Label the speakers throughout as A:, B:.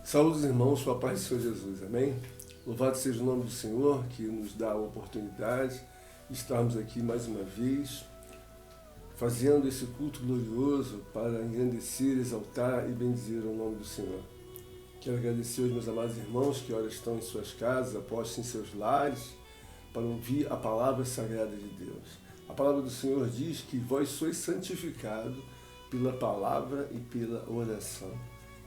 A: Saúde, irmãos, com a paz do Senhor Jesus, amém? Louvado seja o nome do Senhor, que nos dá a oportunidade de estarmos aqui mais uma vez, fazendo esse culto glorioso para engrandecer, exaltar e bendizer o nome do Senhor. Quero agradecer aos meus amados irmãos que ora estão em suas casas, apostos em seus lares, para ouvir a palavra sagrada de Deus. A palavra do Senhor diz que vós sois santificados pela palavra e pela oração.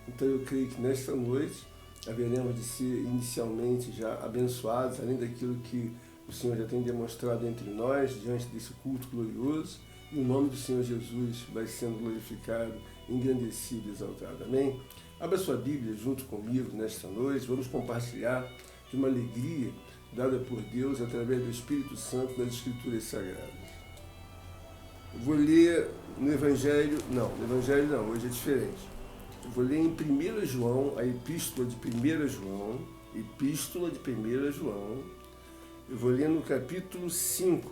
A: Então eu creio que nesta noite haveremos de ser inicialmente já abençoados, além daquilo que o Senhor já tem demonstrado entre nós, diante desse culto glorioso, e o nome do Senhor Jesus vai sendo glorificado, engrandecido e exaltado. Amém? Abra sua Bíblia junto comigo nesta noite, vamos compartilhar de uma alegria dada por Deus através do Espírito Santo nas Escrituras Sagradas. Eu vou ler no Evangelho não, hoje é diferente. Eu vou ler em 1 João, a Epístola de 1 João, eu vou ler no capítulo 5,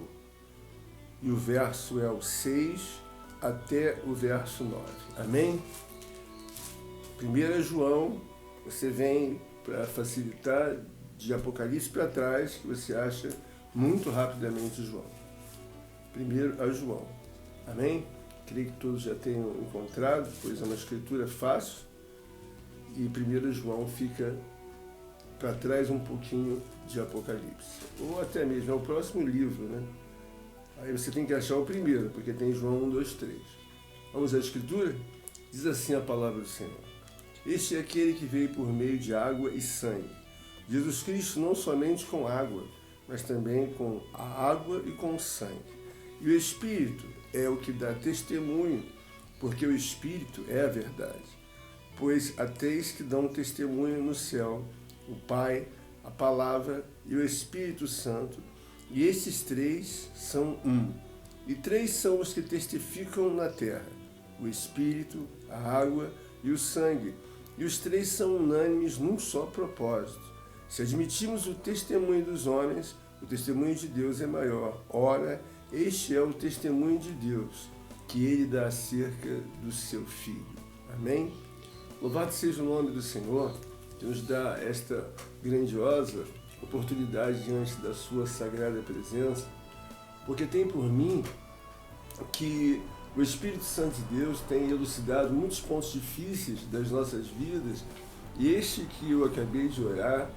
A: e o verso é o 6 até o verso 9. Amém? 1 João, você vem para facilitar de Apocalipse para trás, que você acha muito rapidamente João. 1 João. Amém? Creio que todos já tenham encontrado, pois é uma escritura fácil, e 1 João fica para trás um pouquinho de Apocalipse. Ou até mesmo, é o próximo livro, né? Aí você tem que achar o primeiro, porque tem João 1, 2, 3. Vamos à escritura? Diz assim a palavra do Senhor. Este é aquele que veio por meio de água e sangue. Jesus Cristo não somente com água, mas também com a água e com o sangue. E o Espírito é o que dá testemunho, porque o Espírito é a verdade. Pois há três que dão testemunho no céu, o Pai, a Palavra e o Espírito Santo, e esses três são um. E três são os que testificam na terra, o Espírito, a água e o sangue, e os três são unânimes num só propósito. Se admitimos o testemunho dos homens, o testemunho de Deus é maior. Ora, este é o testemunho de Deus, que ele dá acerca do seu Filho. Amém? Louvado seja o nome do Senhor, que nos dá esta grandiosa oportunidade diante da sua sagrada presença, porque tem por mim que o Espírito Santo de Deus tem elucidado muitos pontos difíceis das nossas vidas, e este que eu acabei de orar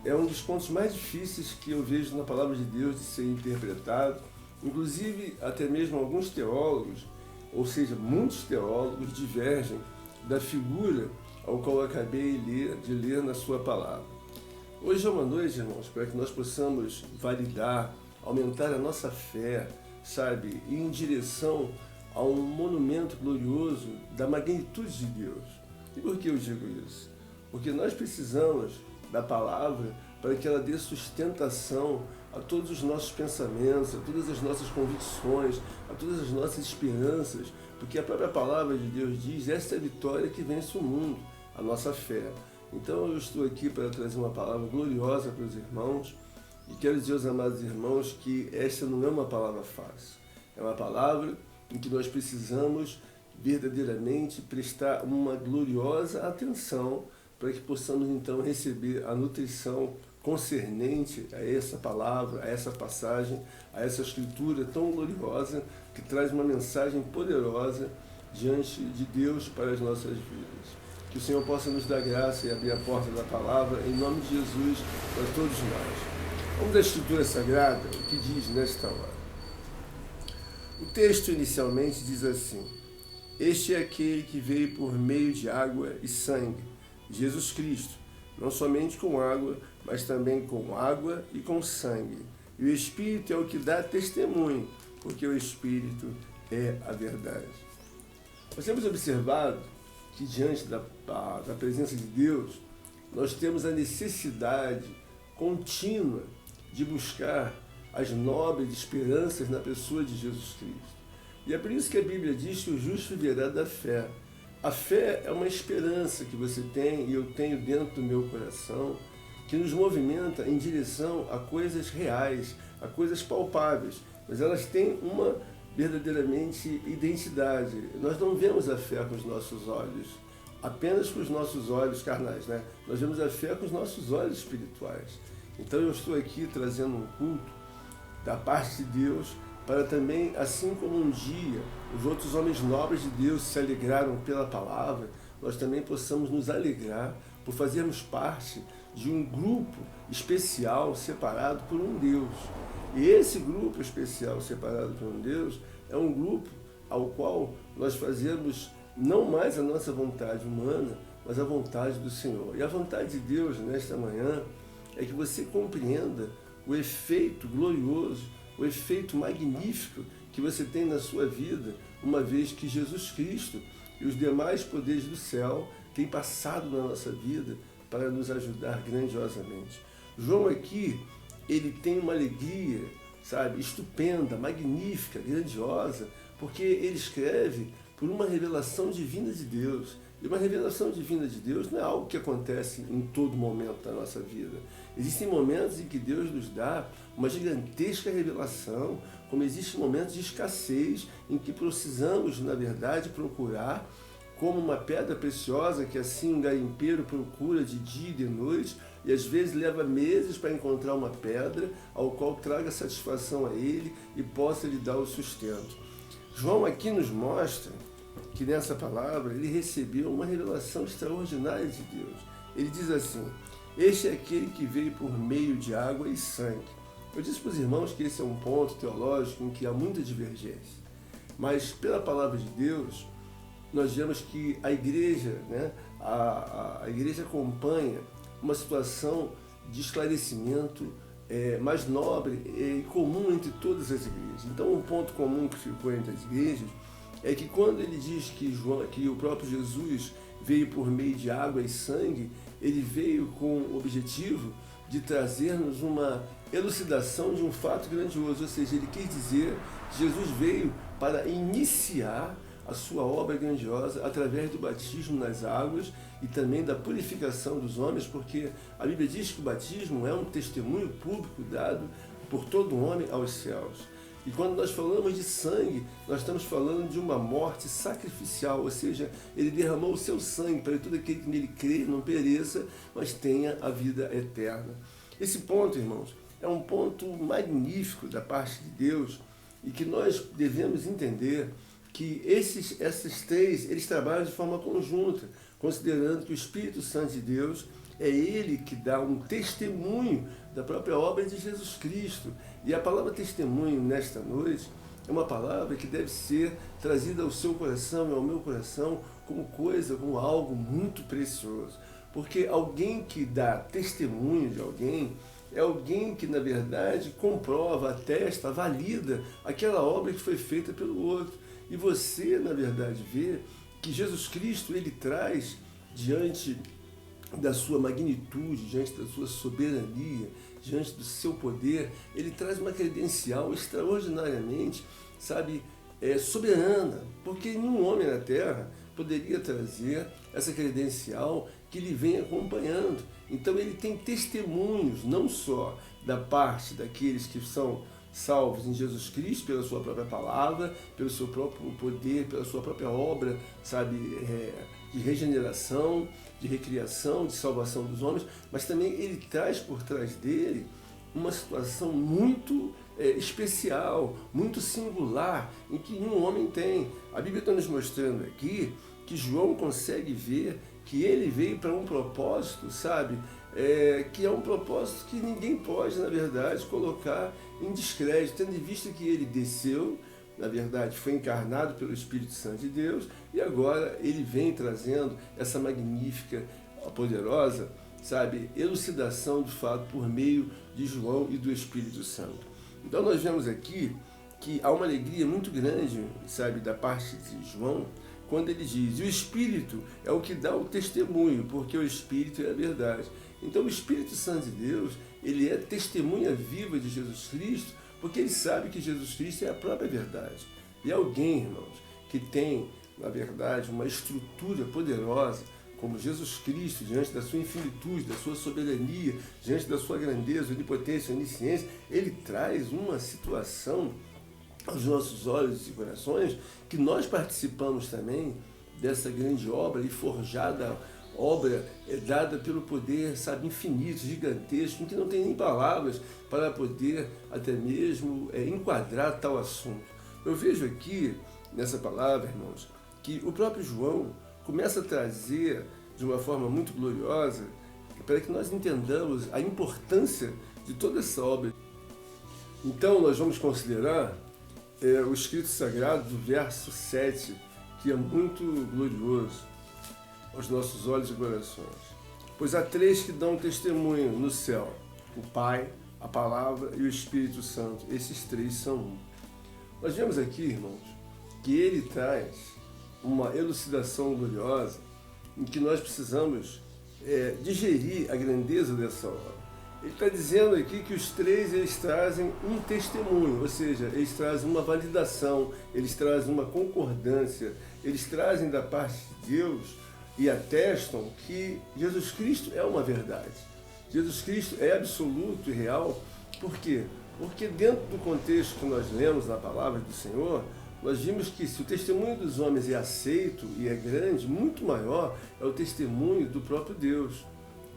A: é um dos pontos mais difíceis que eu vejo na palavra de Deus de ser interpretado. Inclusive, até mesmo alguns teólogos, ou seja, muitos teólogos divergem da figura ao qual eu acabei de ler na sua palavra. Hoje é uma noite, irmãos, para que nós possamos validar, aumentar a nossa fé, sabe, ir em direção a um monumento glorioso da magnitude de Deus. E por que eu digo isso? Porque nós precisamos da palavra para que ela dê sustentação a todos os nossos pensamentos, a todas as nossas convicções, a todas as nossas esperanças, porque a própria palavra de Deus diz, esta é a vitória que vence o mundo, a nossa fé. Então eu estou aqui para trazer uma palavra gloriosa para os irmãos, e quero dizer aos amados irmãos que esta não é uma palavra fácil, é uma palavra em que nós precisamos verdadeiramente prestar uma gloriosa atenção para que possamos então receber a nutrição concernente a essa palavra, a essa passagem, a essa escritura tão gloriosa que traz uma mensagem poderosa diante de Deus para as nossas vidas. Que o Senhor possa nos dar graça e abrir a porta da palavra em nome de Jesus para todos nós. Vamos à escritura sagrada, o que diz nesta hora. O texto inicialmente diz assim: este é aquele que veio por meio de água e sangue, Jesus Cristo, não somente com água, mas também com água e com sangue. E o Espírito é o que dá testemunho, porque o Espírito é a verdade. Nós temos observado que diante da presença de Deus, nós temos a necessidade contínua de buscar as nobres esperanças na pessoa de Jesus Cristo. E é por isso que a Bíblia diz que o justo viverá da fé. A fé é uma esperança que você tem e eu tenho dentro do meu coração, que nos movimenta em direção a coisas reais, a coisas palpáveis, mas elas têm uma verdadeiramente identidade. Nós não vemos a fé com os nossos olhos, apenas com os nossos olhos carnais, né? Nós vemos a fé com os nossos olhos espirituais. Então eu estou aqui trazendo um culto da parte de Deus para também, assim como um dia os outros homens nobres de Deus se alegraram pela palavra, nós também possamos nos alegrar por fazermos parte de um grupo especial separado por um Deus. E esse grupo especial separado por um Deus é um grupo ao qual nós fazemos não mais a nossa vontade humana, mas a vontade do Senhor. E a vontade de Deus nesta manhã é que você compreenda o efeito glorioso, o efeito magnífico que você tem na sua vida, uma vez que Jesus Cristo e os demais poderes do céu têm passado na nossa vida para nos ajudar grandiosamente. João aqui, ele tem uma alegria, sabe, estupenda, magnífica, grandiosa, porque ele escreve por uma revelação divina de Deus. E uma revelação divina de Deus não é algo que acontece em todo momento da nossa vida. Existem momentos em que Deus nos dá uma gigantesca revelação, como existem momentos de escassez em que precisamos, na verdade, procurar como uma pedra preciosa que assim um garimpeiro procura de dia e de noite, e às vezes leva meses para encontrar uma pedra ao qual traga satisfação a ele e possa lhe dar o sustento. João aqui nos mostra que nessa palavra ele recebeu uma revelação extraordinária de Deus. Ele diz assim: este é aquele que veio por meio de água e sangue. Eu disse para os irmãos que esse é um ponto teológico em que há muita divergência, mas pela palavra de Deus nós vemos que a igreja, né, a igreja acompanha uma situação de esclarecimento mais nobre e comum entre todas as igrejas. Então, um ponto comum que ficou entre as igrejas é que quando ele diz que o próprio Jesus veio por meio de água e sangue, ele veio com o objetivo de trazer-nos uma elucidação de um fato grandioso, ou seja, ele quis dizer que Jesus veio para iniciar a sua obra grandiosa através do batismo nas águas e também da purificação dos homens, porque a Bíblia diz que o batismo é um testemunho público dado por todo homem aos céus. E quando nós falamos de sangue, nós estamos falando de uma morte sacrificial, ou seja, ele derramou o seu sangue para que todo aquele que nele crê não pereça, mas tenha a vida eterna. Esse ponto, irmãos, é um ponto magnífico da parte de Deus e que nós devemos entender que esses três, eles trabalham de forma conjunta, considerando que o Espírito Santo de Deus é ele que dá um testemunho da própria obra de Jesus Cristo. E a palavra testemunho nesta noite é uma palavra que deve ser trazida ao seu coração e ao meu coração como algo muito precioso. Porque alguém que dá testemunho de alguém é alguém que, na verdade, comprova, atesta, valida aquela obra que foi feita pelo outro. E você, na verdade, vê que Jesus Cristo, ele traz diante da sua magnitude, diante da sua soberania, diante do seu poder, ele traz uma credencial extraordinariamente, soberana, porque nenhum homem na Terra poderia trazer essa credencial que ele vem acompanhando. Então ele tem testemunhos, não só da parte daqueles que são salvos em Jesus Cristo, pela sua própria palavra, pelo seu próprio poder, pela sua própria obra, de regeneração, de recriação, de salvação dos homens, mas também ele traz por trás dele uma situação muito especial, muito singular, em que nenhum homem tem. A Bíblia está nos mostrando aqui que João consegue ver que ele veio para um propósito, que é um propósito que ninguém pode, na verdade, colocar em descrédito, tendo em vista que ele desceu, na verdade, foi encarnado pelo Espírito Santo de Deus, e agora ele vem trazendo essa magnífica, poderosa, elucidação do fato por meio de João e do Espírito Santo. Então nós vemos aqui que há uma alegria muito grande, da parte de João, quando ele diz: o Espírito é o que dá o testemunho, porque o Espírito é a verdade. Então o Espírito Santo de Deus, ele é testemunha viva de Jesus Cristo, porque ele sabe que Jesus Cristo é a própria verdade. E alguém, irmãos, que tem, na verdade, uma estrutura poderosa, como Jesus Cristo, diante da sua infinitude, da sua soberania, diante da sua grandeza, onipotência, onisciência, ele traz uma situação aos nossos olhos e corações que nós participamos também dessa grande obra e forjada obra é dada pelo poder, sabe, infinito, gigantesco, em que não tem nem palavras para poder até mesmo enquadrar tal assunto. Eu vejo aqui, nessa palavra, irmãos, que o próprio João começa a trazer de uma forma muito gloriosa para que nós entendamos a importância de toda essa obra. Então, nós vamos considerar o escrito sagrado do verso 7, que é muito glorioso aos nossos olhos e corações. Pois há três que dão testemunho no céu: o Pai, a Palavra e o Espírito Santo. Esses três são um. Nós vemos aqui, irmãos, que ele traz uma elucidação gloriosa em que nós precisamos digerir a grandeza dessa obra. Ele está dizendo aqui que os três eles trazem um testemunho, ou seja, eles trazem uma validação, eles trazem uma concordância, eles trazem da parte de Deus e atestam que Jesus Cristo é uma verdade. Jesus Cristo é absoluto e real. Por quê? Porque dentro do contexto que nós lemos na palavra do Senhor, nós vimos que se o testemunho dos homens é aceito e é grande, muito maior é o testemunho do próprio Deus.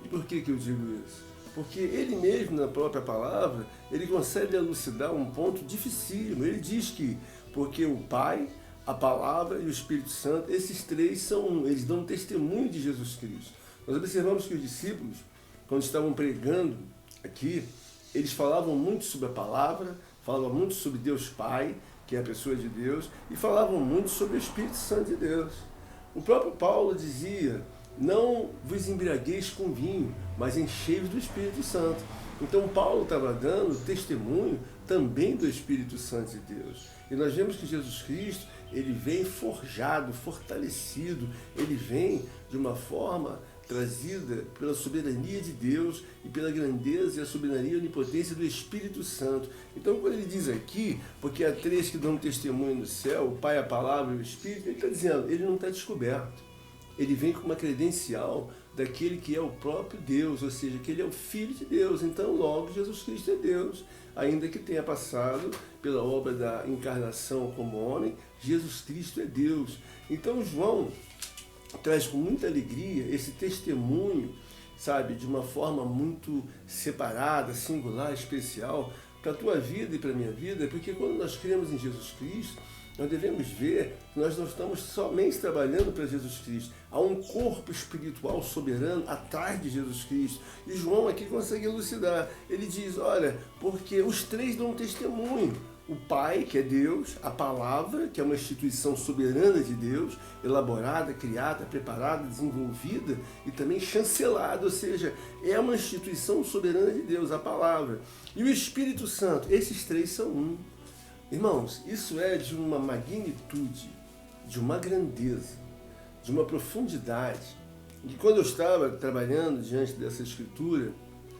A: E por que eu digo isso? Porque ele mesmo, na própria palavra, ele consegue elucidar um ponto dificílimo. Ele diz que, porque o Pai, a Palavra e o Espírito Santo, esses três são um, eles dão testemunho de Jesus Cristo. Nós observamos que os discípulos, quando estavam pregando aqui, eles falavam muito sobre a Palavra, falavam muito sobre Deus Pai, que é a pessoa de Deus, e falavam muito sobre o Espírito Santo de Deus. O próprio Paulo dizia: não vos embriagueis com vinho, mas enchei-vos do Espírito Santo. Então Paulo estava dando testemunho também do Espírito Santo de Deus. E nós vemos que Jesus Cristo, ele vem forjado, fortalecido, ele vem de uma forma trazida pela soberania de Deus e pela grandeza e a soberania e a onipotência do Espírito Santo. Então, quando ele diz aqui, porque há três que dão testemunho no céu, o Pai, a Palavra e o Espírito, ele está dizendo, ele não está descoberto. Ele vem com uma credencial daquele que é o próprio Deus, ou seja, que ele é o Filho de Deus. Então, logo, Jesus Cristo é Deus. Ainda que tenha passado pela obra da encarnação como homem, Jesus Cristo é Deus. Então, João traz com muita alegria esse testemunho, sabe, de uma forma muito separada, singular, especial, para a tua vida e para a minha vida, porque quando nós cremos em Jesus Cristo, nós devemos ver que nós não estamos somente trabalhando para Jesus Cristo. Há um corpo espiritual soberano atrás de Jesus Cristo. E João aqui consegue elucidar. Ele diz, olha, porque os três dão testemunho. O Pai, que é Deus, a Palavra, que é uma instituição soberana de Deus, elaborada, criada, preparada, desenvolvida e também chancelada, ou seja, é uma instituição soberana de Deus, a Palavra. E o Espírito Santo, esses três são um. Irmãos, isso é de uma magnitude, de uma grandeza, de uma profundidade, que quando eu estava trabalhando diante dessa escritura,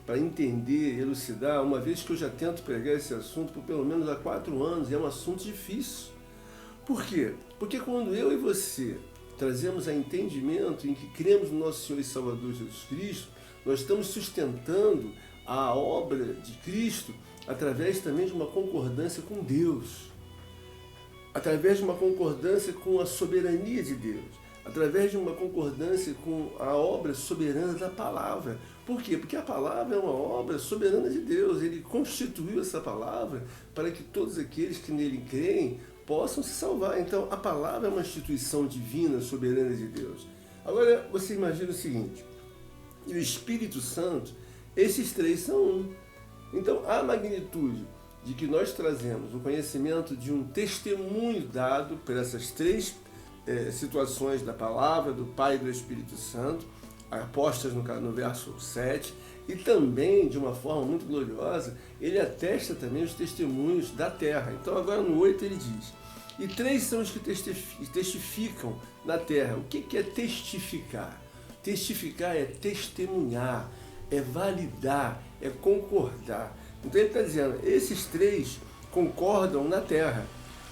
A: para entender, elucidar, uma vez que eu já tento pregar esse assunto por pelo menos há 4 anos, e é um assunto difícil. Por quê? Porque quando eu e você trazemos a entendimento em que cremos no nosso Senhor e Salvador Jesus Cristo, nós estamos sustentando a obra de Cristo através também de uma concordância com Deus, através de uma concordância com a soberania de Deus, através de uma concordância com a obra soberana da palavra. Por quê? Porque a palavra é uma obra soberana de Deus. Ele constituiu essa palavra para que todos aqueles que nele creem possam se salvar. Então, a palavra é uma instituição divina, soberana de Deus. Agora, você imagina o seguinte, e o Espírito Santo, esses três são um. Então, a magnitude de que nós trazemos o conhecimento de um testemunho dado por essas três situações da palavra, do Pai e do Espírito Santo, apostas no verso 7, e também, de uma forma muito gloriosa, ele atesta também os testemunhos da terra. Então, agora no 8 ele diz, e três são os que testificam na terra. O que é testificar? Testificar é testemunhar, é validar, é concordar. Então ele está dizendo, esses três concordam na terra,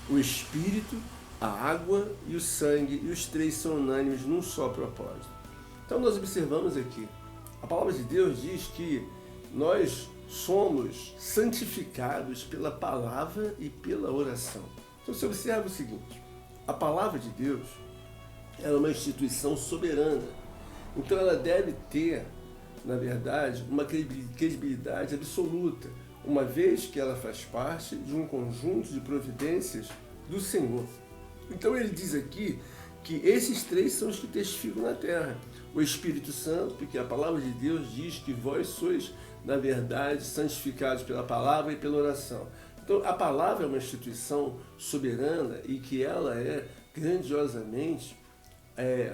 A: o Espírito, a água e o sangue, e os três são unânimes num só propósito. Então nós observamos aqui, a palavra de Deus diz que nós somos santificados pela palavra e pela oração. Então você observa o seguinte, a palavra de Deus, ela é uma instituição soberana. Então ela deve ter, na verdade, uma credibilidade absoluta, uma vez que ela faz parte de um conjunto de providências do Senhor. Então ele diz aqui que esses três são os que testificam na terra. O Espírito Santo, porque a palavra de Deus diz que vós sois, na verdade, santificados pela palavra e pela oração. Então a palavra é uma instituição soberana e que ela é grandiosamente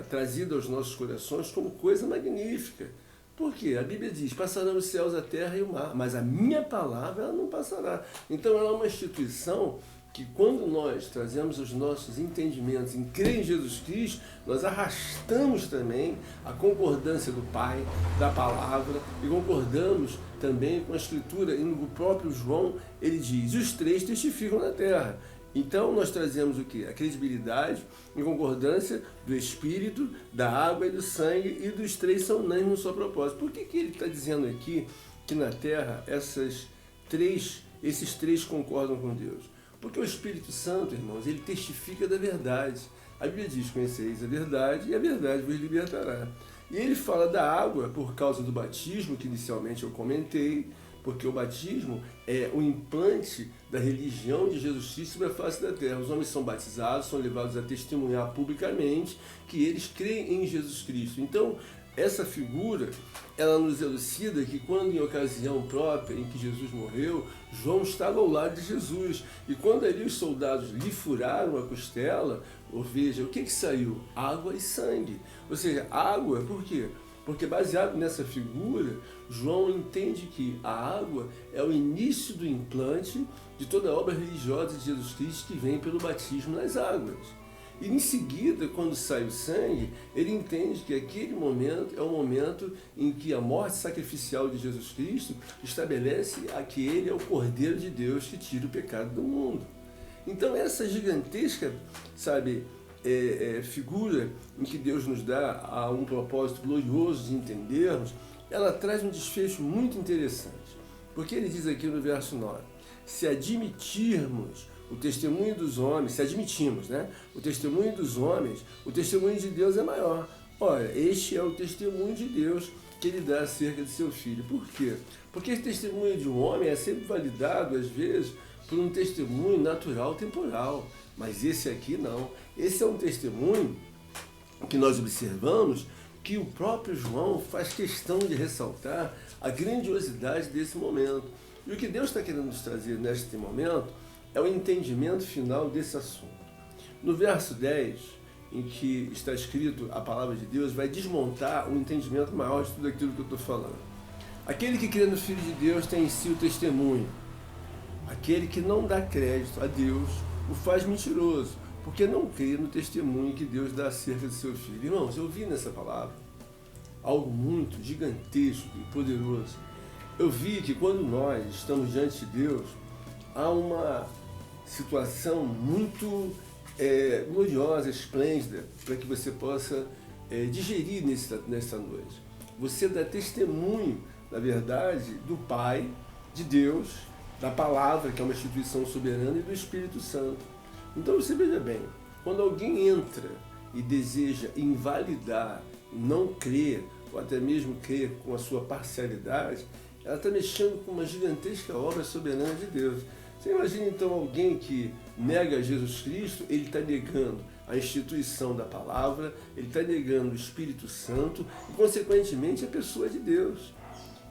A: trazida aos nossos corações como coisa magnífica. Por quê? A Bíblia diz, passarão os céus, a terra e o mar, mas a minha palavra ela não passará. Então ela é uma instituição que quando nós trazemos os nossos entendimentos em crer em Jesus Cristo, nós arrastamos também a concordância do Pai, da palavra, e concordamos também com a Escritura. E no próprio João, ele diz, os três testificam na terra. Então nós trazemos o quê? A credibilidade em concordância do Espírito, da água e do sangue, e dos três são unânimes no seu propósito. Por que ele está dizendo aqui que na terra esses três concordam com Deus? Porque o Espírito Santo, irmãos, ele testifica da verdade. A Bíblia diz, conheceis a verdade e a verdade vos libertará. E ele fala da água por causa do batismo, que inicialmente eu comentei, porque o batismo é o implante da religião de Jesus Cristo sobre a face da terra. Os homens são batizados, são levados a testemunhar publicamente que eles creem em Jesus Cristo. Então, essa figura, ela nos elucida que quando em ocasião própria em que Jesus morreu, João estava ao lado de Jesus. E quando ali os soldados lhe furaram a costela, ou veja, o que saiu? Água e sangue. Ou seja, água, por quê? Porque baseado nessa figura, João entende que a água é o início do implante de toda a obra religiosa de Jesus Cristo que vem pelo batismo nas águas. E em seguida, quando sai o sangue, ele entende que aquele momento é o momento em que a morte sacrificial de Jesus Cristo estabelece que ele é o Cordeiro de Deus que tira o pecado do mundo. Então essa gigantesca, figura em que Deus nos dá a um propósito glorioso de entendermos, ela traz um desfecho muito interessante. Porque ele diz aqui no verso 9, se admitirmos o testemunho dos homens, se admitimos, o testemunho dos homens, o testemunho de Deus é maior. Olha, este é o testemunho de Deus que ele dá acerca de seu Filho. Por quê? Porque esse testemunho de um homem é sempre validado, às vezes, por um testemunho natural, temporal. Mas esse aqui não. Esse é um testemunho que nós observamos que o próprio João faz questão de ressaltar a grandiosidade desse momento. E o que Deus está querendo nos trazer neste momento é o entendimento final desse assunto. No verso 10, em que está escrito a palavra de Deus, vai desmontar o entendimento maior de tudo aquilo que eu estou falando. Aquele que crê no Filho de Deus tem em si o testemunho. Aquele que não dá crédito a Deus o faz mentiroso, porque não crê no testemunho que Deus dá acerca de seu Filho. Irmãos, eu vi nessa palavra algo muito gigantesco e poderoso. Eu vi que quando nós estamos diante de Deus, há uma situação muito gloriosa, esplêndida, para que você possa digerir nessa noite. Você dá testemunho, na verdade, do Pai, de Deus, da palavra, que é uma instituição soberana, e do Espírito Santo. Então você veja bem, quando alguém entra e deseja invalidar, não crer, ou até mesmo crer com a sua parcialidade, ela está mexendo com uma gigantesca obra soberana de Deus. Você imagina então alguém que nega Jesus Cristo, ele está negando a instituição da palavra, ele está negando o Espírito Santo e, consequentemente, a pessoa de Deus.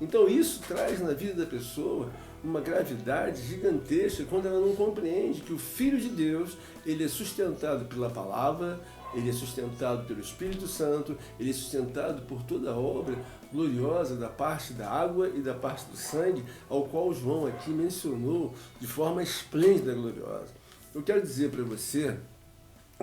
A: Então isso traz na vida da pessoa uma gravidade gigantesca quando ela não compreende que o Filho de Deus, ele é sustentado pela palavra, ele é sustentado pelo Espírito Santo, ele é sustentado por toda a obra gloriosa da parte da água e da parte do sangue, ao qual João aqui mencionou de forma esplêndida e gloriosa. Eu quero dizer para você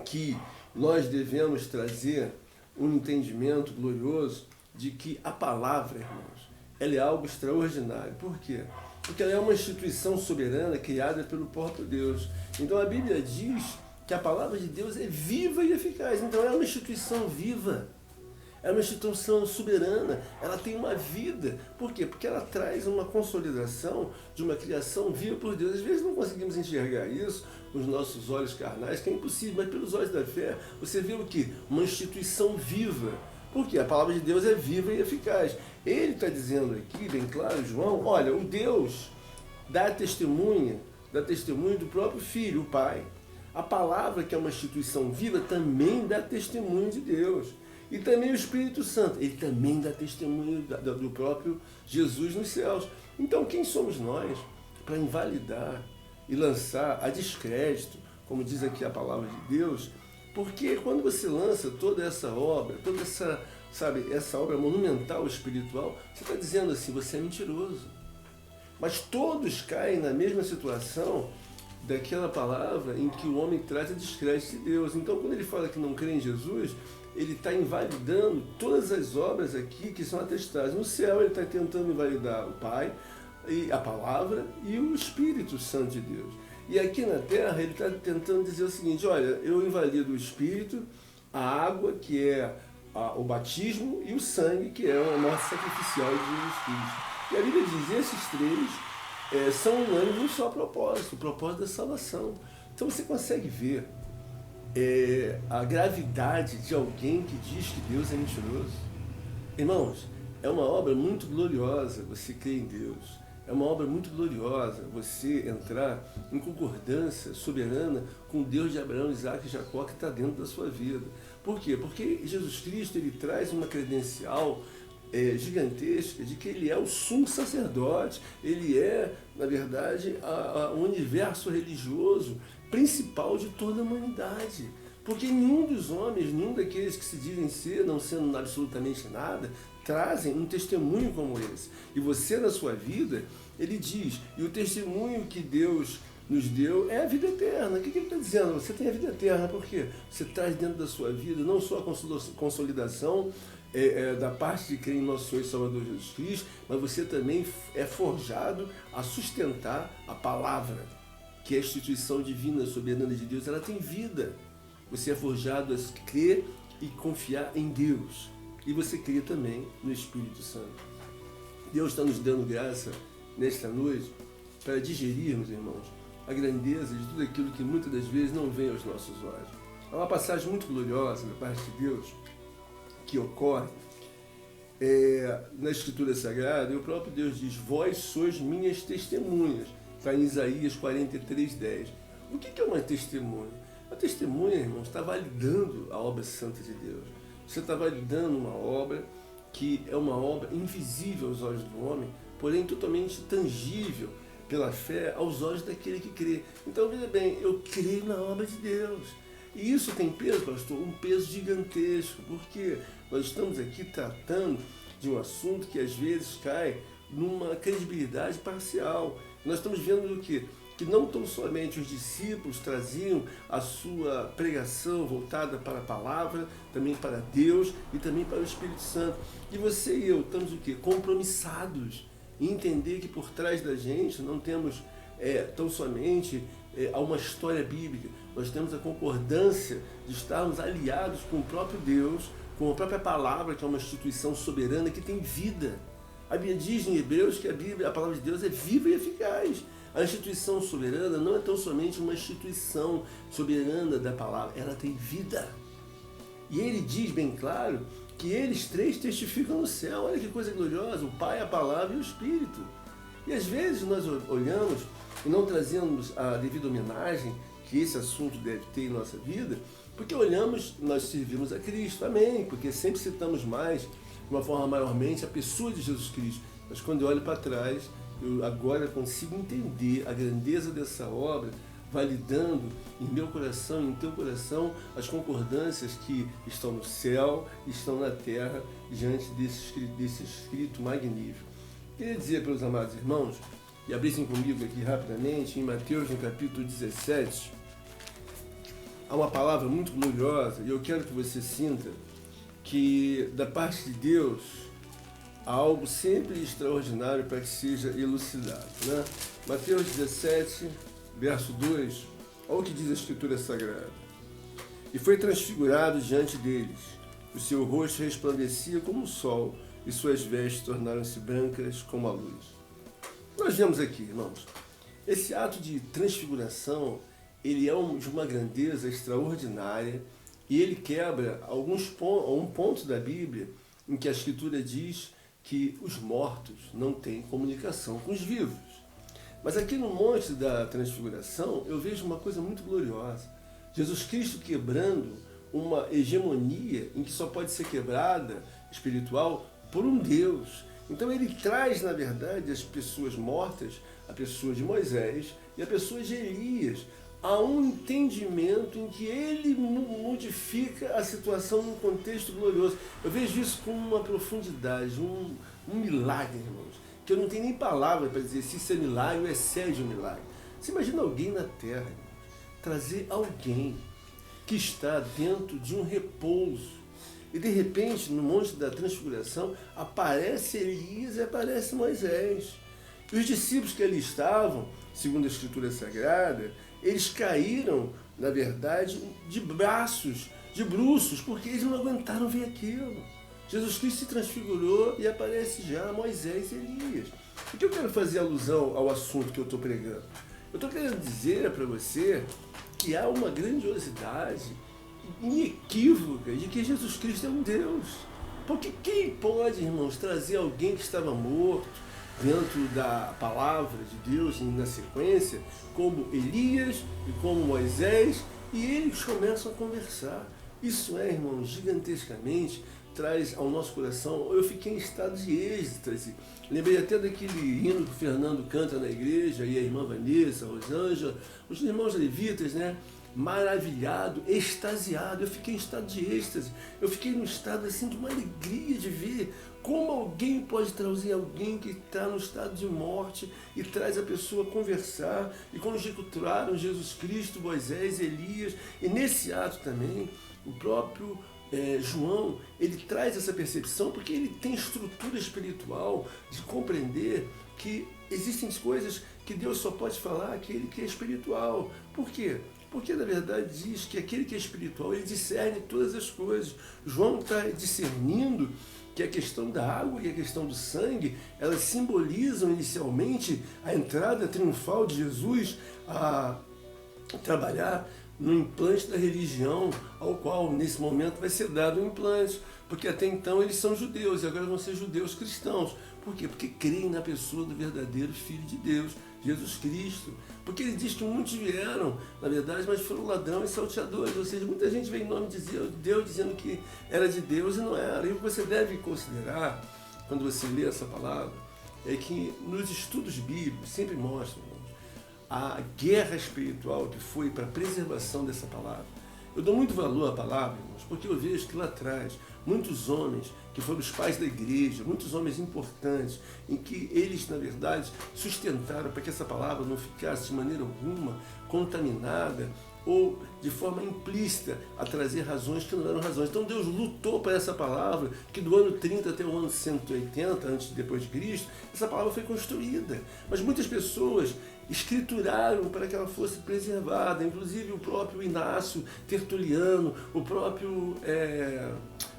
A: que nós devemos trazer um entendimento glorioso de que a palavra, irmãos, ela é algo extraordinário. Por quê? Porque ela é uma instituição soberana criada pelo próprio Deus. Então a Bíblia diz que a palavra de Deus é viva e eficaz. Então é uma instituição viva. É uma instituição soberana, ela tem uma vida. Por quê? Porque ela traz uma consolidação de uma criação viva por Deus. Às vezes não conseguimos enxergar isso com os nossos olhos carnais, que é impossível, mas pelos olhos da fé, você vê o quê? Uma instituição viva. Por quê? A palavra de Deus é viva e eficaz. Ele está dizendo aqui, bem claro, João, olha, o Deus dá testemunho do próprio Filho, o Pai. A palavra, que é uma instituição viva, também dá testemunho de Deus. E também o Espírito Santo, ele também dá testemunho do próprio Jesus nos céus. Então, quem somos nós para invalidar e lançar a descrédito, como diz aqui a palavra de Deus? Porque quando você lança toda essa obra, toda essa, essa obra monumental espiritual, você está dizendo assim, você é mentiroso. Mas todos caem na mesma situação daquela palavra em que o homem traz a descrédito de Deus. Então, quando ele fala que não crê em Jesus, ele está invalidando todas as obras aqui que são atestadas. No céu, ele está tentando invalidar o Pai, e a palavra e o Espírito Santo de Deus. E aqui na terra, ele está tentando dizer o seguinte, olha, eu invalido o Espírito, a água, que é o batismo, e o sangue, que é a morte sacrificial de Jesus Cristo. E a Bíblia diz, esses três são unânimes num só propósito, o propósito da salvação. Então você consegue ver a gravidade de alguém que diz que Deus é mentiroso. Irmãos, é uma obra muito gloriosa você crer em Deus. É uma obra muito gloriosa você entrar em concordância soberana com o Deus de Abraão, Isaac e Jacó que está dentro da sua vida. Por quê? Porque Jesus Cristo ele traz uma credencial gigantesca de que ele é o sumo sacerdote, ele é, na verdade, o universo religioso principal de toda a humanidade. Porque nenhum dos homens, nenhum daqueles que se dizem ser, não sendo absolutamente nada, trazem um testemunho como esse. E você, na sua vida, ele diz, e o testemunho que Deus nos deu é a vida eterna. O que ele está dizendo? Você tem a vida eterna, por quê? Você traz dentro da sua vida não só a consolidação da parte de crer em nosso Senhor e Salvador Jesus Cristo, mas você também é forjado a sustentar a palavra, que é a instituição divina, soberana de Deus, ela tem vida. Você é forjado a crer e confiar em Deus. E você crê também no Espírito Santo. Deus está nos dando graça nesta noite para digerirmos, irmãos, a grandeza de tudo aquilo que muitas das vezes não vem aos nossos olhos. Há uma passagem muito gloriosa da parte de Deus que ocorre na Escritura Sagrada, e o próprio Deus diz, vós sois minhas testemunhas, está em Isaías 43:10. O que é uma testemunha? A testemunha, irmãos, está validando a obra santa de Deus. Você está validando uma obra que é uma obra invisível aos olhos do homem, porém totalmente tangível pela fé aos olhos daquele que crê. Então, veja bem, eu creio na obra de Deus. E isso tem peso, pastor? Um peso gigantesco, porque nós estamos aqui tratando de um assunto que às vezes cai numa credibilidade parcial. Nós estamos vendo o quê? Que não tão somente os discípulos traziam a sua pregação voltada para a palavra, também para Deus e também para o Espírito Santo. E você e eu estamos o quê? Compromissados em entender que por trás da gente não temos tão somente uma história bíblica, nós temos a concordância de estarmos aliados com o próprio Deus, com a própria palavra, que é uma instituição soberana que tem vida. A Bíblia diz em Hebreus que a palavra de Deus é viva e eficaz. A instituição soberana não é tão somente uma instituição soberana da palavra, ela tem vida. E ele diz bem claro que eles três testificam no céu. Olha que coisa gloriosa, o Pai, a Palavra e o Espírito. E às vezes nós olhamos e não trazemos a devida homenagem que esse assunto deve ter em nossa vida, porque olhamos, nós servimos a Cristo, amém, porque sempre citamos mais, de uma forma maiormente, a pessoa de Jesus Cristo. Mas quando eu olho para trás, eu agora consigo entender a grandeza dessa obra, validando em meu coração e em teu coração as concordâncias que estão no céu e estão na terra diante desse escrito magnífico. Queria dizer para os amados irmãos, e abrissem comigo aqui rapidamente, em Mateus, no capítulo 17, há uma palavra muito gloriosa, e eu quero que você sinta que da parte de Deus há algo sempre extraordinário para que seja elucidado, né? Mateus 17, verso 2, olha o que diz a Escritura Sagrada. E foi transfigurado diante deles, O seu rosto resplandecia como o sol, e suas vestes tornaram-se brancas como a luz. Nós vemos aqui, irmãos, esse ato de transfiguração, ele é de uma grandeza extraordinária, e ele quebra um ponto da Bíblia em que a Escritura diz que os mortos não têm comunicação com os vivos. Mas aqui no Monte da Transfiguração, eu vejo uma coisa muito gloriosa. Jesus Cristo quebrando uma hegemonia em que só pode ser quebrada, espiritual, por um Deus. Então ele traz, na verdade, as pessoas mortas, a pessoa de Moisés e a pessoa de Elias, a um entendimento em que ele modifica a situação num contexto glorioso. Eu vejo isso com uma profundidade, um milagre, irmãos, que eu não tenho nem palavra para dizer se isso é milagre ou excede um milagre. Você imagina alguém na terra, irmãos, trazer alguém que está dentro de um repouso, e de repente, no Monte da Transfiguração, aparece Elias e aparece Moisés. E os discípulos que ali estavam, segundo a Escritura Sagrada, eles caíram, na verdade, de bruços, porque eles não aguentaram ver aquilo. Jesus Cristo se transfigurou e aparece já Moisés e Elias. O que eu quero fazer alusão ao assunto que eu estou pregando? Eu estou querendo dizer para você que há uma grandiosidade inequívoca de que Jesus Cristo é um Deus. Porque quem pode, irmãos, trazer alguém que estava morto dentro da palavra de Deus na sequência, como Elias e como Moisés, e eles começam a conversar. Isso é, irmãos, gigantescamente traz ao nosso coração. Eu fiquei em estado de êxtase. Lembrei até daquele hino que o Fernando canta na igreja, e a irmã Vanessa, a Rosângela, os irmãos levitas, né? Maravilhado, extasiado. Eu fiquei em estado de êxtase. Eu fiquei num estado assim de uma alegria de ver como alguém pode trazer alguém que está no estado de morte e traz a pessoa a conversar. E conjecturaram Jesus Cristo, Moisés, Elias. E nesse ato também, o próprio João, ele traz essa percepção porque ele tem estrutura espiritual de compreender que existem coisas que Deus só pode falar àquele que é espiritual. Por quê? Porque, na verdade, diz que aquele que é espiritual, ele discerne todas as coisas. João está discernindo que a questão da água e a questão do sangue, elas simbolizam inicialmente a entrada triunfal de Jesus a trabalhar no implante da religião, ao qual, nesse momento, vai ser dado um implante. Porque até então eles são judeus, e agora vão ser judeus cristãos. Por quê? Porque creem na pessoa do verdadeiro Filho de Deus, Jesus Cristo. Porque ele diz que muitos vieram, na verdade, mas foram ladrões e salteadores. Ou seja, muita gente veio em nome de Deus dizendo que era de Deus e não era. E o que você deve considerar, quando você lê essa palavra, é que nos estudos bíblicos sempre mostram, irmãos, a guerra espiritual que foi para a preservação dessa palavra. Eu dou muito valor à palavra, irmãos, porque eu vejo que lá atrás, muitos homens que foram os pais da igreja, muitos homens importantes, em que eles, na verdade, sustentaram para que essa palavra não ficasse de maneira alguma contaminada ou de forma implícita a trazer razões que não eram razões. Então Deus lutou para essa palavra, que do ano 30 até o ano 180, antes e depois de Cristo, essa palavra foi construída. Mas muitas pessoas escrituraram para que ela fosse preservada, inclusive o próprio Inácio, Tertuliano,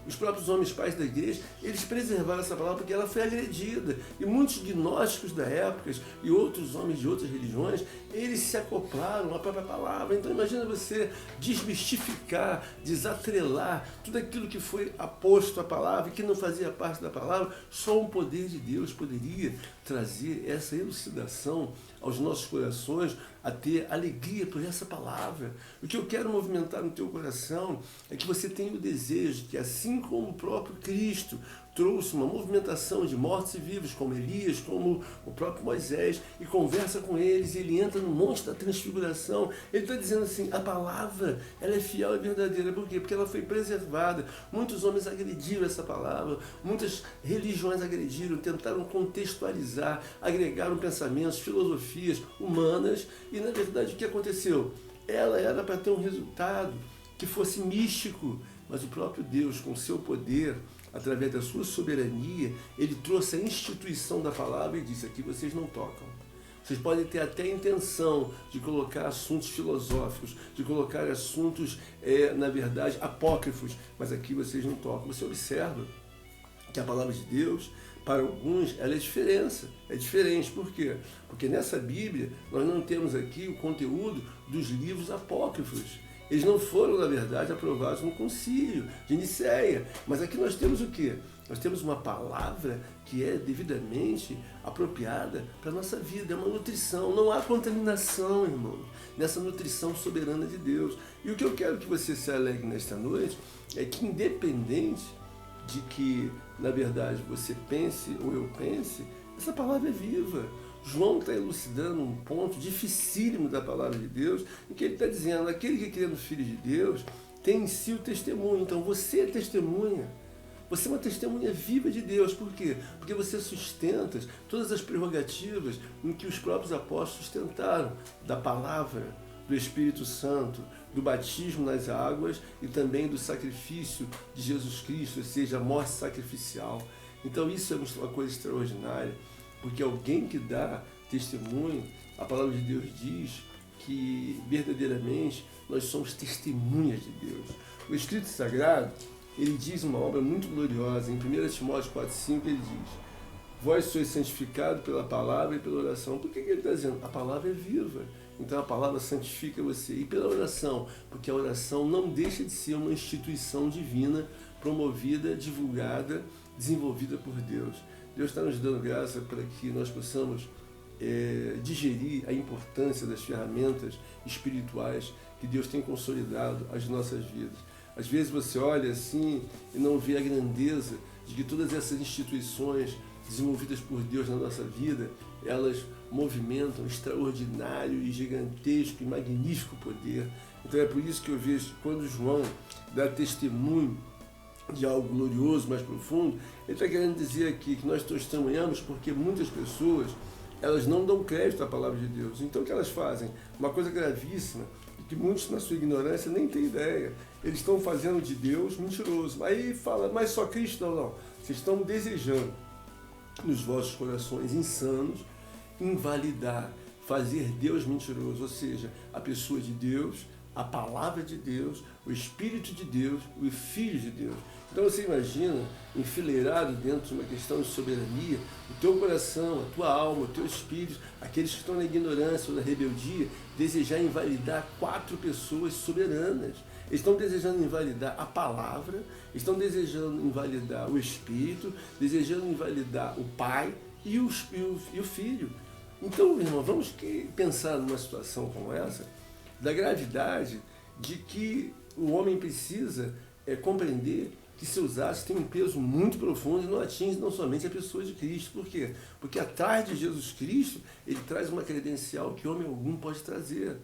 A: os próprios homens pais da igreja, eles preservaram essa palavra porque ela foi agredida. E muitos gnósticos da época e outros homens de outras religiões, eles se acoplaram à própria palavra. Então imagina você desmistificar, desatrelar tudo aquilo que foi aposto à palavra e que não fazia parte da palavra. Só um poder de Deus poderia trazer essa elucidação aos nossos corações, a ter alegria por essa palavra. O que eu quero movimentar no teu coração é que você tenha o desejo que, assim como o próprio Cristo trouxe uma movimentação de mortos e vivos, como Elias, como o próprio Moisés, e conversa com eles, e ele entra no Monte da Transfiguração, ele está dizendo assim, a palavra, ela é fiel e verdadeira. Por quê? Porque ela foi preservada. Muitos homens agrediram essa palavra, muitas religiões agrediram, tentaram contextualizar, agregaram pensamentos, filosofias humanas, e na verdade o que aconteceu? Ela era para ter um resultado que fosse místico, mas o próprio Deus, com seu poder, através da sua soberania, ele trouxe a instituição da palavra e disse, aqui vocês não tocam. Vocês podem ter até a intenção de colocar assuntos filosóficos, de colocar assuntos, na verdade, apócrifos, mas aqui vocês não tocam. Você observa que a palavra de Deus, para alguns, ela é diferente. Por quê? Porque nessa Bíblia nós não temos aqui o conteúdo dos livros apócrifos. Eles não foram, na verdade, aprovados no concílio de Nicéia. Mas aqui nós temos o quê? Nós temos uma palavra que é devidamente apropriada para a nossa vida. É uma nutrição. Não há contaminação, irmão, nessa nutrição soberana de Deus. E o que eu quero que você se alegre nesta noite é que, independente de que, na verdade, você pense ou eu pense, essa palavra é viva. João está elucidando um ponto dificílimo da palavra de Deus, em que ele está dizendo, aquele que crê no Filho de Deus tem em si o testemunho. Então você é testemunha. Você é uma testemunha viva de Deus. Por quê? Porque você sustenta todas as prerrogativas em que os próprios apóstolos sustentaram, da palavra, do Espírito Santo, do batismo nas águas e também do sacrifício de Jesus Cristo, ou seja, a morte sacrificial. Então isso é uma coisa extraordinária, porque alguém que dá testemunho, a palavra de Deus diz que verdadeiramente nós somos testemunhas de Deus. O Escrito Sagrado, ele diz uma obra muito gloriosa, em 1 Timóteo 4,5 ele diz: vós sois santificados pela palavra e pela oração. Por que ele está dizendo? A palavra é viva. Então a palavra santifica você. E pela oração, porque a oração não deixa de ser uma instituição divina, promovida, divulgada, desenvolvida por Deus. Deus está nos dando graça para que nós possamos digerir a importância das ferramentas espirituais que Deus tem consolidado às nossas vidas. Às vezes você olha assim e não vê a grandeza de que todas essas instituições desenvolvidas por Deus na nossa vida, elas movimentam extraordinário e gigantesco e magnífico poder. Então é por isso que eu vejo que quando João dá testemunho de algo glorioso, mais profundo, ele está querendo dizer aqui que nós testemunhamos porque muitas pessoas, elas não dão crédito à palavra de Deus. Então o que elas fazem? Uma coisa gravíssima, que muitos na sua ignorância nem têm ideia. Eles estão fazendo de Deus mentiroso. Aí fala, mas só Cristo? Não. Vocês estão desejando nos vossos corações insanos invalidar, fazer Deus mentiroso, ou seja, a pessoa de Deus, a palavra de Deus, o Espírito de Deus, o Filho de Deus. Então você imagina, enfileirado dentro de uma questão de soberania, o teu coração, a tua alma, o teu espírito, aqueles que estão na ignorância ou na rebeldia, desejar invalidar 4 pessoas soberanas. Eles estão desejando invalidar a palavra, estão desejando invalidar o Espírito, desejando invalidar o Pai e o Filho. Então, irmão, vamos pensar numa situação como essa, da gravidade de que o homem precisa compreender que seus atos têm um peso muito profundo e não atinge não somente a pessoa de Cristo. Por quê? Porque atrás de Jesus Cristo, ele traz uma credencial que homem algum pode trazer.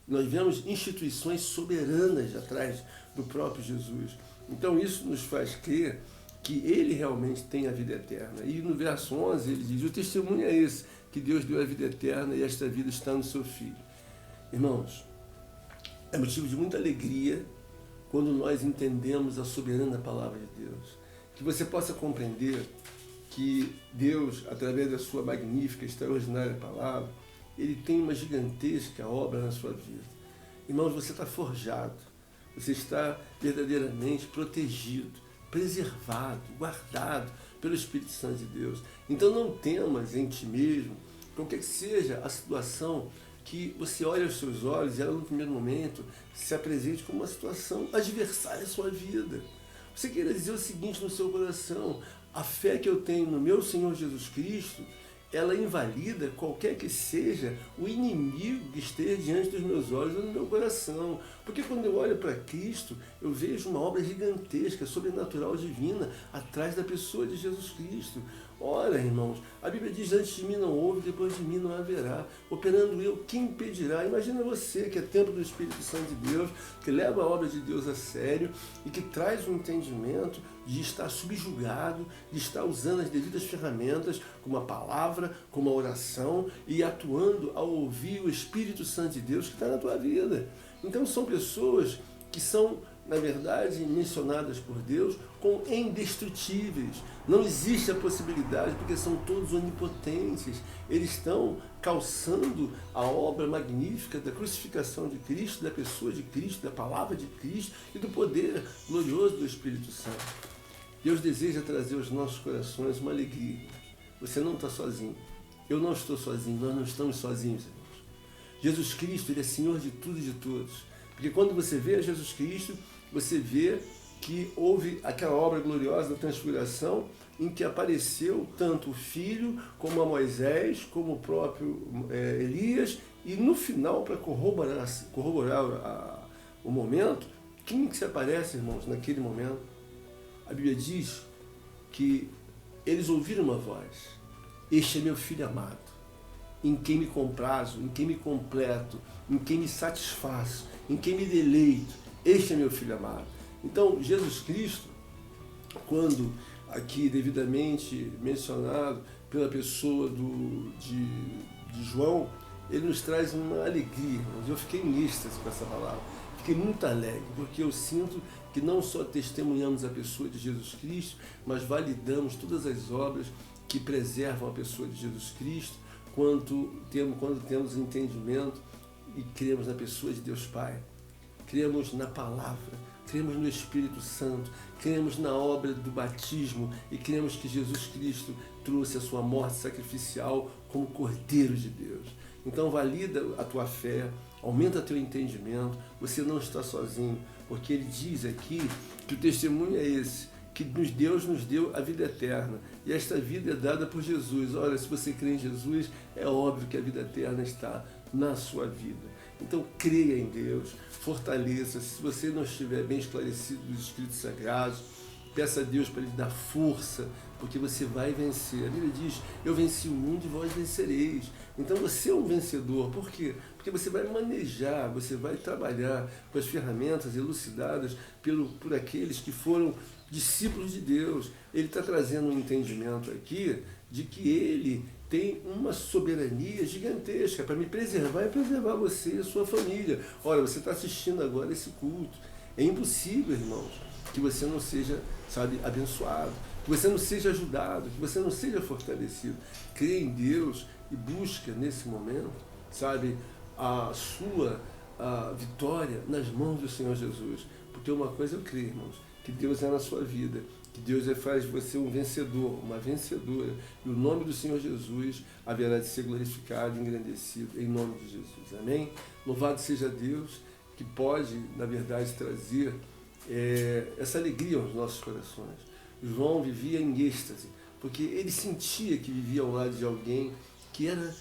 A: Nós vemos instituições soberanas atrás do próprio Jesus. Então isso nos faz crer que ele realmente tem a vida eterna. E no verso 11 ele diz, o testemunho é esse, que Deus deu a vida eterna e esta vida está no seu Filho. Irmãos, é motivo de muita alegria quando nós entendemos a soberana palavra de Deus. Que você possa compreender que Deus, através da sua magnífica, extraordinária palavra, ele tem uma gigantesca obra na sua vida. Irmãos, você está forjado, você está verdadeiramente protegido, preservado, guardado pelo Espírito Santo de Deus. Então não temas em ti mesmo, qualquer que seja a situação que você olha aos seus olhos e ela no primeiro momento se apresente como uma situação adversária à sua vida. Você queira dizer o seguinte no seu coração: a fé que eu tenho no meu Senhor Jesus Cristo, ela invalida qualquer que seja o inimigo que esteja diante dos meus olhos ou no meu coração. Porque quando eu olho para Cristo, eu vejo uma obra gigantesca, sobrenatural, divina, atrás da pessoa de Jesus Cristo. Ora, irmãos, a Bíblia diz, antes de mim não houve, depois de mim não haverá. Operando eu, quem impedirá? Imagina você que é templo do Espírito Santo de Deus, que leva a obra de Deus a sério e que traz um entendimento de estar subjugado, de estar usando as devidas ferramentas, como a palavra, como a oração, e atuando ao ouvir o Espírito Santo de Deus que está na tua vida. Então são pessoas que são na verdade, mencionadas por Deus como indestrutíveis. Não existe a possibilidade, porque são todos onipotentes. Eles estão calçando a obra magnífica da crucificação de Cristo, da pessoa de Cristo, da palavra de Cristo e do poder glorioso do Espírito Santo. Deus deseja trazer aos nossos corações uma alegria. Você não está sozinho. Eu não estou sozinho. Nós não estamos sozinhos, irmãos. Jesus Cristo, Ele é Senhor de tudo e de todos. Porque quando você vê a Jesus Cristo, você vê que houve aquela obra gloriosa da transfiguração em que apareceu tanto o Filho, como a Moisés, como o próprio Elias, e no final, para corroborar o momento, quem que se aparece, irmãos, naquele momento? A Bíblia diz que eles ouviram uma voz: este é meu Filho amado, em quem me comprazo, em quem me completo, em quem me satisfaço, em quem me deleito. Este é meu Filho amado. Então, Jesus Cristo, quando aqui devidamente mencionado pela pessoa de João, ele nos traz uma alegria. Eu fiquei em êxtase com essa palavra. Fiquei muito alegre, porque eu sinto que não só testemunhamos a pessoa de Jesus Cristo, mas validamos todas as obras que preservam a pessoa de Jesus Cristo, quando temos entendimento e cremos na pessoa de Deus Pai. Cremos na palavra, cremos no Espírito Santo, cremos na obra do batismo e cremos que Jesus Cristo trouxe a sua morte sacrificial como Cordeiro de Deus. Então valida a tua fé, aumenta teu entendimento, você não está sozinho, porque ele diz aqui que o testemunho é esse, que Deus nos deu a vida eterna, e esta vida é dada por Jesus. Olha, se você crê em Jesus, é óbvio que a vida eterna está na sua vida. Então creia em Deus, fortaleça. Se você não estiver bem esclarecido dos Escritos Sagrados, peça a Deus para lhe dar força, porque você vai vencer. A Bíblia diz: eu venci o mundo e vós vencereis. Então você é um vencedor. Por quê? Porque você vai manejar, você vai trabalhar com as ferramentas elucidadas por aqueles que foram discípulos de Deus. Ele está trazendo um entendimento aqui de que ele tem uma soberania gigantesca para me preservar e preservar você e a sua família. Olha, você está assistindo agora esse culto. É impossível, irmãos, que você não seja, abençoado, que você não seja ajudado, que você não seja fortalecido. Crê em Deus e busca nesse momento, a sua vitória nas mãos do Senhor Jesus. Porque uma coisa eu creio, irmãos, que Deus é na sua vida, que Deus faz de você um vencedor, uma vencedora, e o nome do Senhor Jesus haverá de ser glorificado e engrandecido em nome de Jesus. Amém? Louvado seja Deus, que pode, na verdade, trazer essa alegria aos nossos corações. João vivia em êxtase, porque ele sentia que vivia ao lado de alguém que era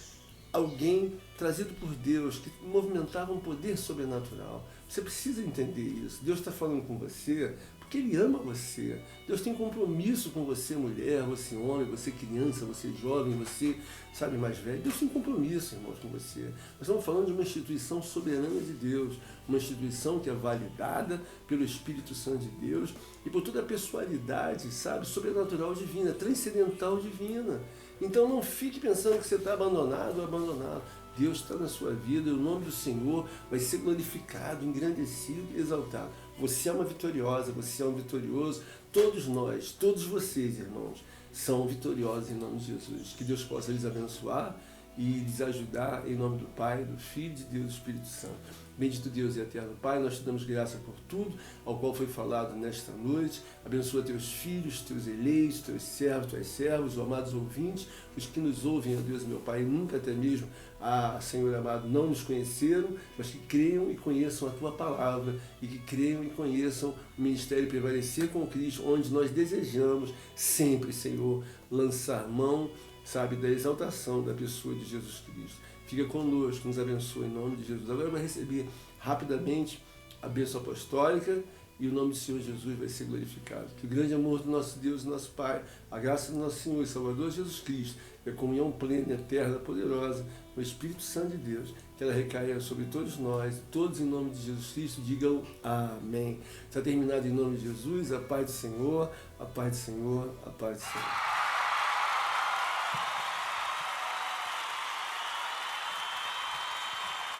A: alguém trazido por Deus, que movimentava um poder sobrenatural. Você precisa entender isso. Deus está falando com você porque Ele ama você. Deus tem compromisso com você, mulher, você homem, você criança, você jovem, você, mais velho. Deus tem compromisso, irmãos, com você. Nós estamos falando de uma instituição soberana de Deus, uma instituição que é validada pelo Espírito Santo de Deus e por toda a pessoalidade, sobrenatural divina, transcendental divina. Então não fique pensando que você está abandonado ou abandonado. Deus está na sua vida e o nome do Senhor vai ser glorificado, engrandecido e exaltado. Você é uma vitoriosa, você é um vitorioso. Todos nós, todos vocês, irmãos, são vitoriosos em nome de Jesus. Que Deus possa lhes abençoar e lhes ajudar em nome do Pai, do Filho, de Deus e do Espírito Santo. Bendito Deus e eterno Pai, nós te damos graça por tudo ao qual foi falado nesta noite. Abençoa teus filhos, teus eleitos, teus servos, tuas servas, os amados ouvintes, os que nos ouvem, ó Deus meu Pai, nunca até mesmo, Senhor amado, não nos conheceram, mas que creiam e conheçam a Tua palavra e que creiam e conheçam o ministério Prevalecer com Cristo, onde nós desejamos sempre, Senhor, lançar mão, da exaltação da pessoa de Jesus Cristo. Fica conosco, nos abençoe em nome de Jesus. Agora vai receber rapidamente a bênção apostólica e o nome do Senhor Jesus vai ser glorificado. Que o grande amor do nosso Deus e nosso Pai, a graça do nosso Senhor e Salvador Jesus Cristo, e a comunhão plena, eterna, poderosa, o Espírito Santo de Deus, que ela recaia sobre todos nós, todos em nome de Jesus Cristo, digam amém. Está terminado em nome de Jesus, a paz do Senhor, a paz do Senhor, a paz do Senhor.